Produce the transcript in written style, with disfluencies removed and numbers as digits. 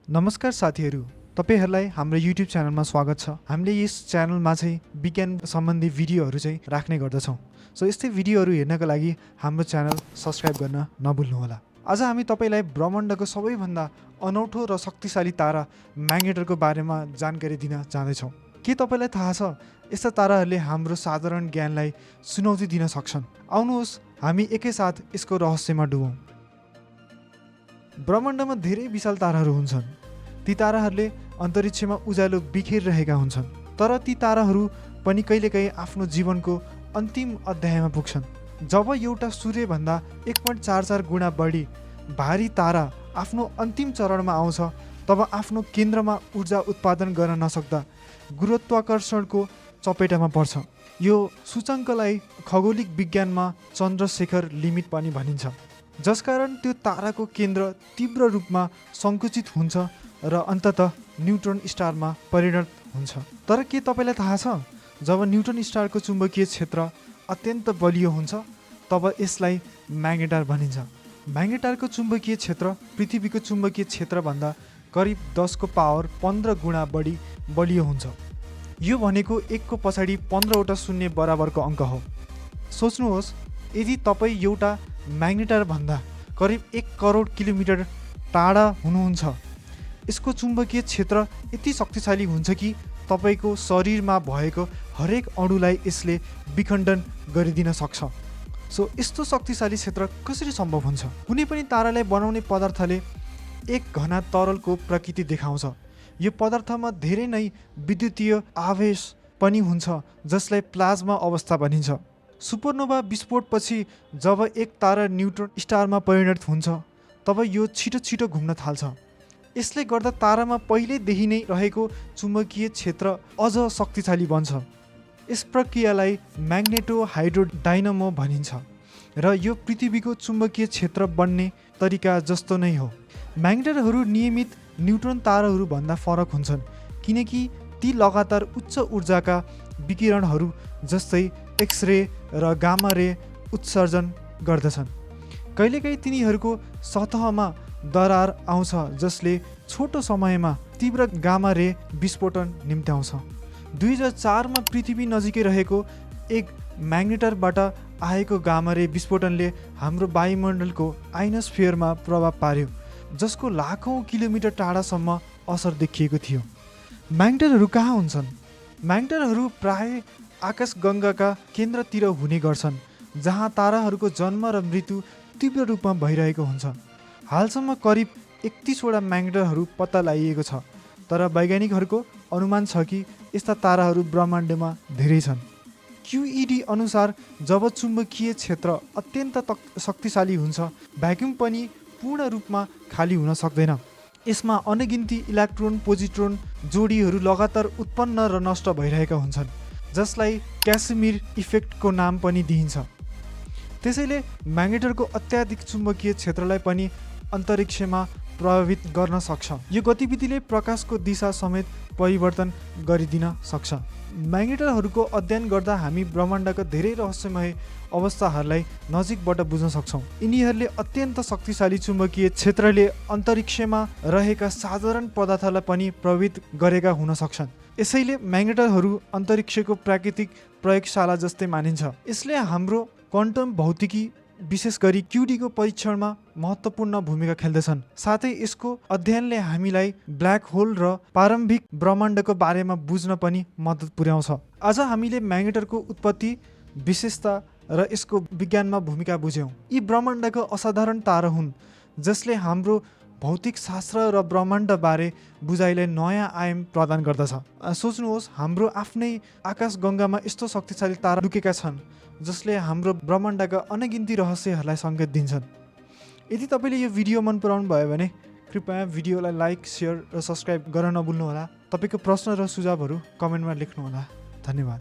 नमस्कार साथीहरू, तपाईहरुलाई हाम्रो YouTube च्यानलमा स्वागत छ। हामीले यस च्यानलमा चाहिँ विज्ञान सम्बन्धी भिडियोहरू चाहिँ राख्ने गर्दछौं। सो यस्तै भिडियोहरू हेर्नको लागि हाम्रो च्यानल सब्स्क्राइब गर्न नभुल्नु होला। आज हामी तपाईलाई ब्रह्माण्डको सबैभन्दा अनौठो र शक्तिशाली तारा म्याग्नेटरको बारेमा जानकारी दिन जाँदैछौं। के तपाईलाई थाहा छ यस्ता ताराहरूले हाम्रो साधारण ज्ञानलाई चुनौती दिन सक्छन्? आउनुहोस् हामी एकैसाथ यसको रहस्यमा डुबौं। ब्रह्माण्डमा धेरै विशाल ताराहरू हुन्छन्। ती ताराहरूले अन्तरिक्षमा उज्यालो बिखेरिरहेका हुन्छन्। तर ती ताराहरू पनि कहिलेकाहीँ आफ्नो जीवनको अन्तिम अध्यायमा पुग्छन्। जब एउटा सूर्यभन्दा 1.44 गुणा बढी भारी तारा आफ्नो अन्तिम चरणमा आउँछ, तब आफ्नो केन्द्रमा ऊर्जा उत्पादन गर्न नसक्दा गुरुत्वाकर्षणको चपेटामा पर्छ। यो सूचकाङ्कलाई खगोलिक विज्ञानमा चन्द्रशेखर लिमिट पनि भनिन्छ, जसकारण त्यो ताराको केन्द्र तीव्र रूपमा सङ्कुचित हुन्छ र अन्ततः न्युट्रोन स्टारमा परिणत हुन्छ। तर के तपाईलाई थाहा छ, जब न्युट्रोन स्टारको चुम्बकीय क्षेत्र अत्यन्त बलियो हुन्छ, तब यसलाई म्याग्नेटार भनिन्छ। म्याग्नेटारको चुम्बकीय क्षेत्र पृथ्वीको चुम्बकीय क्षेत्रभन्दा करिब 10 को पावर 15 गुणा बढी बलियो हुन्छ। यो भनेको 1 को पछाडि 15 वटा शून्य बराबरको अङ्क हो। सोच्नुहोस्, यदि तपाईँ एउटा म्याग्नेटार भन्दा करिब 1 करोड किलोमिटर टाढा हुनुहुन्छ, यसको चुम्बकीय क्षेत्र यति शक्तिशाली हुन्छ कि तपाईको शरीरमा भएको हरेक अणुलाई यसले विखण्डन गरिदिन सक्छ। सो यस्तो शक्तिशाली क्षेत्र कसरी सम्भव हुन्छ? कुनै पनि तारालाई बनाउने पदार्थले एक घना तरलको प्रकृति देखाउँछ। यो पदार्थमा धेरै नै विद्युतीय आवेश पनि हुन्छ, जसलाई प्लाज्मा अवस्था भनिन्छ। सुपरनोभा विस्फोटपछि जब एक तारा न्युट्रोन स्टारमा परिणत हुन्छ, तब यो छिटो छिटो घुम्न थाल्छ। यसले गर्दा तारामा पहिलेदेखि नै रहेको चुम्बकीय क्षेत्र अझ शक्तिशाली बन्छ। यस प्रक्रियालाई म्याग्नेटो हाइड्रोडाइनामो भनिन्छ र यो पृथ्वीको चुम्बकीय क्षेत्र बन्ने तरिका जस्तो नै हो। म्याग्नेटरहरू नियमित न्युट्रोन ताराहरू भन्दा फरक हुन्छन्, किनकि ती लगातार उच्च ऊर्जाका विकिरणहरू जस्तै एक्सरे र गामा रे उत्सर्जन गर्दछन्। कहिलेकाहीँ तिनीहरूको सतहमा दरार आउँछ, जसले छोटो समयमा तीव्र गामा रे विस्फोटन निम्त्याउँछ। 2004 मा पृथ्वी नजिकै रहेको एक म्याग्नेटरबाट आएको गामा रे विस्फोटनले हाम्रो वायुमण्डलको आइनोस्फियरमा प्रभाव पार्यो, जसको लाखौँ किलोमिटर टाढासम्म असर देखिएको थियो। म्याग्नेटरहरू कहाँ हुन्छन्? म्याग्नेटरहरू प्राय आकाशगङ्गाका केन्द्रतिर हुने गर्छन्, जहाँ ताराहरूको जन्म र मृत्यु तीव्र रूपमा भइरहेको हुन्छ। हालसम्म करिब 31 वटा म्याग्नेटरहरू पत्ता लगाइएको छ, तर वैज्ञानिकहरूको अनुमान छ कि यस्ता ताराहरू ब्रह्माण्डमा धेरै छन्। QED अनुसार जब चुम्बकीय क्षेत्र अत्यन्त शक्तिशाली हुन्छ, भ्याक्युम पनि पूर्ण रूपमा खाली हुन सक्दैन। यसमा अनगिन्ती इलेक्ट्रोन पोजिट्रोन जोडीहरू लगातार उत्पन्न र नष्ट भइरहेका हुन्छन्, जसलाई क्यासिमिर इफेक्टको नाम पनि दिइन्छ। त्यसैले म्याग्नेटरको अत्याधिक चुम्बकीय क्षेत्रलाई पनि अन्तरिक्षमा प्रभावित गर्न सक्छ। यो गतिविधिले प्रकाशको दिशा समेत परिवर्तन गरिदिन सक्छ। म्याग्नेटरहरूको अध्ययन गर्दा हामी ब्रह्माण्डका धेरै रहस्यमय अवस्थाहरूलाई नजिकबाट बुझ्न सक्छौँ। यिनीहरूले अत्यन्त शक्तिशाली चुम्बकीय क्षेत्रले अन्तरिक्षमा रहेका साधारण पदार्थलाई पनि प्रभावित गरेका हुन सक्छन्। यसैले म्याग्नेटरहरू अन्तरिक्षको प्राकृतिक प्रयोगशाला जस्तै मानिन्छ। यसले हाम्रो क्वान्टम भौतिकी, विशेष गरी QED को परीक्षणमा महत्त्वपूर्ण भूमिका खेल्दछन्। साथै यसको अध्ययनले हामीलाई ब्ल्याक होल र प्रारम्भिक ब्रह्माण्डको बारेमा बुझ्न पनि मद्दत पुर्याउँछ। आज हामीले म्याग्नेटरको उत्पत्ति, विशेषता र यसको विज्ञानमा भूमिका बुझ्यौँ। यी ब्रह्माण्डका असाधारण तारा हुन्, जसले हाम्रो भौतिक शास्त्र र ब्रह्माण्डबारे बुझाइलाई नयाँ आयाम प्रदान गर्दछ। सोच्नुहोस्, हाम्रो आफ्नै आकाशगङ्गामा यस्तो शक्तिशाली तारा लुकेका छन्, जसले हाम्रो ब्रह्माण्डका अनगिन्ती रहस्यहरूलाई सङ्केत दिन्छन्। यदि तपाईँले यो भिडियो मन पराउनु भयो भने कृपया भिडियोलाई लाइक, सेयर र सब्स्क्राइब गर्न नभुल्नुहोला। तपाईँको प्रश्न र सुझावहरू कमेन्टमा लेख्नुहोला। धन्यवाद।